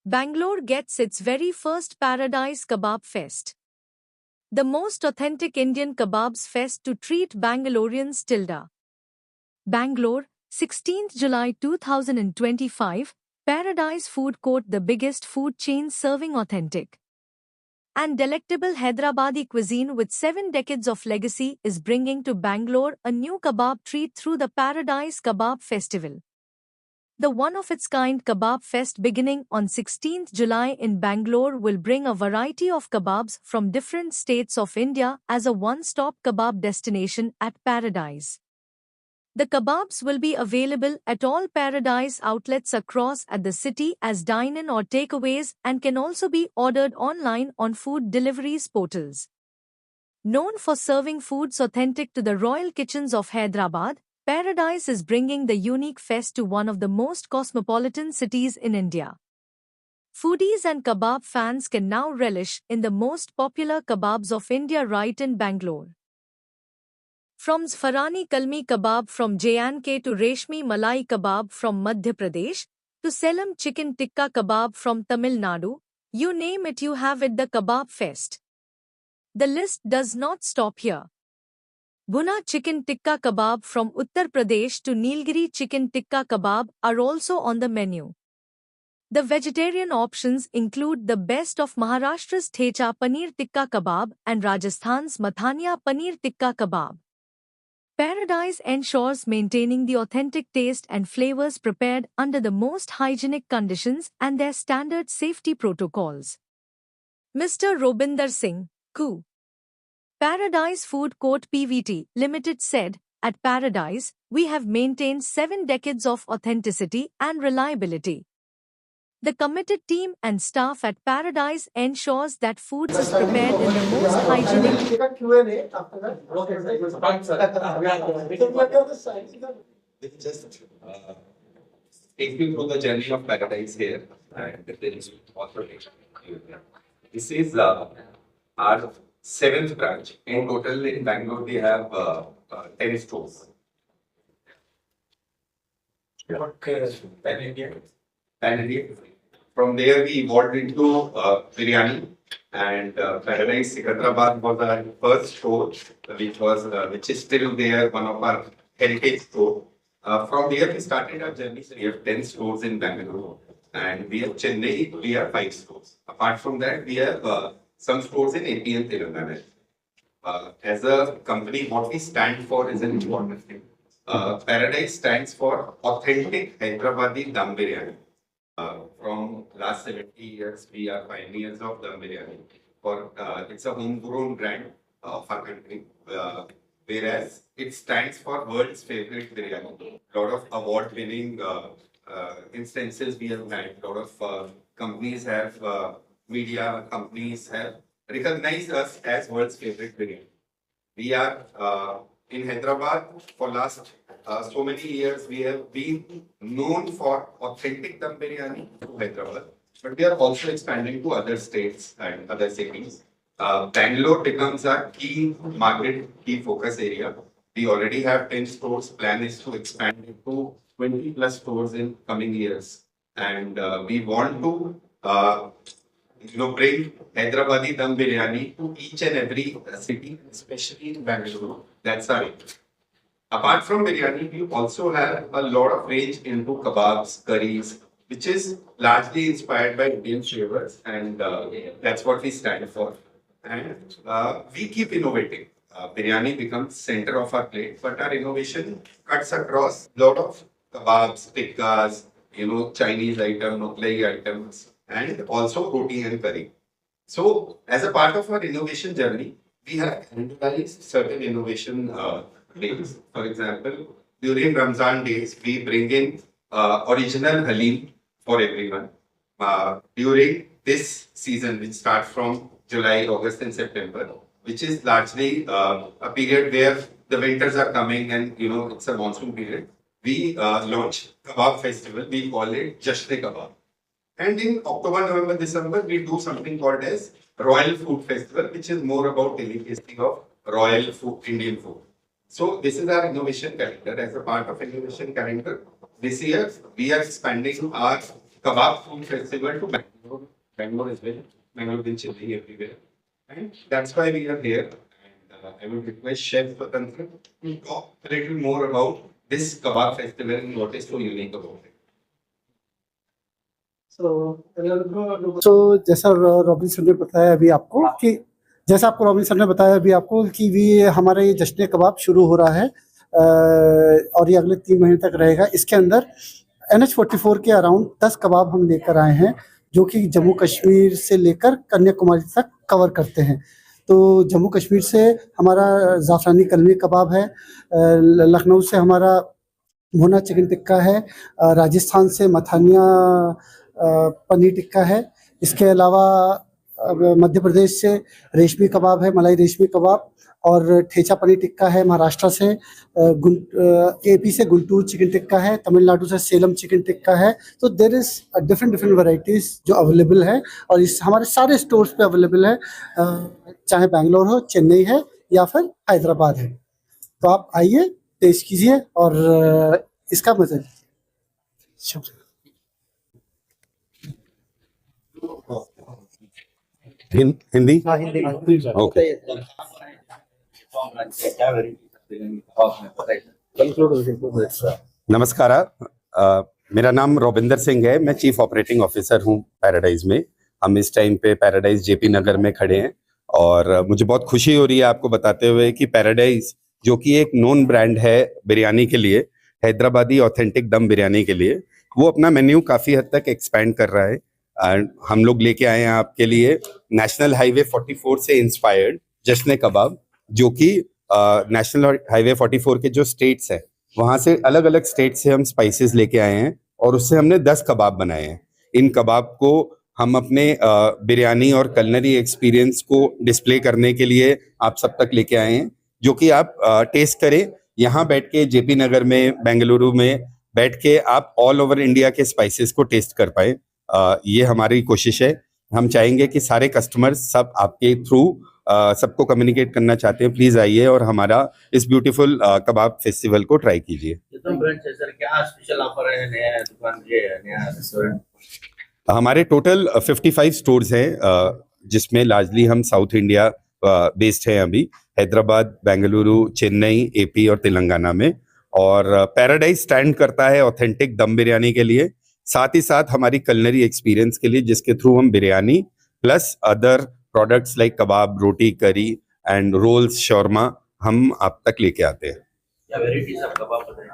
Bangalore gets its very first Paradise Kebab Fest. The most authentic Indian kebabs fest to treat Bangaloreans tilde. Bangalore, 16th July 2025, Paradise Food Court, the biggest food chain serving authentic and delectable Hyderabadi cuisine with 7 decades of legacy, is bringing to Bangalore a new kebab treat through the Paradise Kebab Festival. The one-of-its-kind Kebab Fest beginning on 16th July in Bangalore will bring a variety of kebabs from different states of India as a one-stop kebab destination at Paradise. The kebabs will be available at all Paradise outlets across at the city as dine-in or takeaways, and can also be ordered online on food deliveries portals. Known for serving foods authentic to the royal kitchens of Hyderabad, Paradise is bringing the unique fest to one of the most cosmopolitan cities in India. Foodies and kebab fans can now relish in the most popular kebabs of India right in Bangalore. From Zfarani Kalmi Kebab from J&K to Reshmi Malai Kebab from Madhya Pradesh to Salem Chicken Tikka Kebab from Tamil Nadu, you name it, you have it, the Kebab Fest. The list does not stop here. Bhuna Chicken Tikka Kebab from Uttar Pradesh to Nilgiri Chicken Tikka Kebab are also on the menu. The vegetarian options include the best of Maharashtra's Thecha Paneer Tikka Kebab and Rajasthan's Mathania Paneer Tikka Kebab. Paradise ensures maintaining the authentic taste and flavors prepared under the most hygienic conditions and their standard safety protocols. Mr. Robinder Singh, Co. Paradise Food Court PVT Limited said, "At Paradise, we have maintained 7 decades of authenticity and reliability. The committed team and staff at Paradise ensures that foods is prepared in the most hygienic." Just take you through the journey of Paradise here, and there is also this is our 7th branch. In total, in Bangalore, we have 10 stores. Pan-India. From there, we evolved into biryani, and Paradise Secunderabad was our first store, which is still there, one of our heritage stores. From there, we started our journey. So we have 10 stores in Bangalore, and we have Chennai. We have 5 stores. Apart from that, we have some stores in AP and Telangana. As a company, what we stand for is an important thing. Paradise stands for authentic Hyderabadi Dum Biryani. From last 70 years, we are pioneers of Dum Biryani. It's a homegrown brand of our country, whereas it stands for world's favorite biryani. A lot of award-winning instances we have had. A lot of companies have media companies have recognized us as world's favorite biryani. We are in Hyderabad for last so many years. We have been known for authentic Dum Biryani to Hyderabad, but we are also expanding to other states and other cities. Bangalore becomes our key market, key focus area. We already have 10 stores. Plan is to expand it to 20 plus stores in coming years, and we want to bring Hyderabadi Dum Biryani to each and every city, especially in Bangalore. That's our aim. Apart from biryani, we also have a lot of range into kebabs, curries, which is largely inspired by Indian flavors, and that's what we stand for. And we keep innovating. Biryani becomes center of our plate, but our innovation cuts across a lot of kebabs, tikkas, Chinese items, Mughlai items, and also roti and curry. So, as a part of our innovation journey, we have realized certain innovation days. For example, during Ramzan days, we bring in original halim for everyone. During this season, which starts from July, August, and September, which is largely a period where the winters are coming and it's a monsoon period, we launch Kebab Festival. We call it Jashn Kebab. And in October, November, December, we do something called as Royal Food Festival, which is more about tasting of royal food, Indian food. So this is our innovation calendar. As a part of innovation calendar, this year we are expanding our Kebab Food Festival to Bangalore. Bangalore as well. Bangalore and Chennai everywhere. And that's why we are here. And I would request Chef Swatantra to talk a little more about this kebab festival and what is so unique about it. तो जैसा robin sir ने बताया अभी आपको कि जैसा आपको robin sir ने बताया अभी आपको कि भी हमारा ये जश्न कबाब शुरू हो रहा है और ये अगले 3 महीने तक रहेगा। इसके अंदर NH44 के अराउंड 10 कबाब हम लेकर आए हैं जो कि जम्मू कश्मीर से लेकर कन्याकुमारी तक कवर करते हैं। तो जम्मू कश्मीर से हमारा ज़ाफ़रानी कलमी कबाब है, लखनऊ से हमारा भुना चिकन टिक्का है, राजस्थान से मथानिया पनीर टिक्का है। इसके अलावा मध्य प्रदेश से रेशमी कबाब है, मलाई रेशमी कबाब, और ठेचा पनीर टिक्का है। महाराष्ट्र से AP से गुंटूर चिकन टिक्का है, तमिलनाडु से सेलम चिकन टिक्का है। तो देयर इज़ डिफरेंट वैरायटीज़ जो अवेलेबल है और इस हमारे सारे स्टोर्स पे अवेलेबल है, चाहे बैंगलोर हो, चेन्नई है या फिर हैदराबाद है। तो आप आइए, टेस्ट कीजिए और इसका मजा लीजिए। हिंदी ओके। नमस्कार, मेरा नाम रोबिंदर सिंह है। मैं चीफ ऑपरेटिंग ऑफिसर हूं पैराडाइज में। हम इस टाइम पे पैराडाइज JP नगर में खड़े हैं और मुझे बहुत खुशी हो रही है आपको बताते हुए कि पैराडाइज जो कि एक नोन ब्रांड है बिरयानी के लिए, हैदराबादी ऑथेंटिक दम बिरयानी के लिए, वो अपना मेन्यू काफ़ी हद तक एक्सपैंड कर रहा है। एंड हम लोग लेके आए हैं आपके लिए नेशनल हाईवे 44 से इंस्पायर्ड जश्न कबाब, जो कि नेशनल हाईवे 44 के जो स्टेट्स है वहाँ से अलग अलग स्टेट से हम स्पाइसेस लेके आए हैं और उससे हमने 10 कबाब बनाए हैं। इन कबाब को हम अपने बिरयानी और कलनरी एक्सपीरियंस को डिस्प्ले करने के लिए आप सब तक लेके आए हैं, जो कि आप टेस्ट करें। यहाँ बैठ के JP नगर में, बेंगलुरु में बैठ के आप ऑल ओवर इंडिया के स्पाइसेस को टेस्ट कर पाए। ये हमारी कोशिश है। हम चाहेंगे कि सारे कस्टमर्स सब आपके थ्रू सबको कम्युनिकेट करना चाहते हैं। प्लीज आइए और हमारा इस ब्यूटीफुल कबाब फेस्टिवल को ट्राई कीजिए। क्या स्पेशल ऑफर है नया दुकान, नया रेस्टोरेंट? हमारे टोटल 55 स्टोर्स हैं, जिसमें लार्जली हम साउथ इंडिया बेस्ड हैं अभी, हैदराबाद, बेंगलुरु, चेन्नई, AP और तेलंगाना में। और पैराडाइज स्टैंड करता है ऑथेंटिक दम बिरयानी के लिए, साथ ही साथ हमारी कलनरी एक्सपीरियंस के लिए, जिसके थ्रू हम biryani plus other products like kebab, roti, curry and roles, shawarma हम आप तक लेके आते हैं। क्या वैरायटीज ऑफ कबाब बताएं?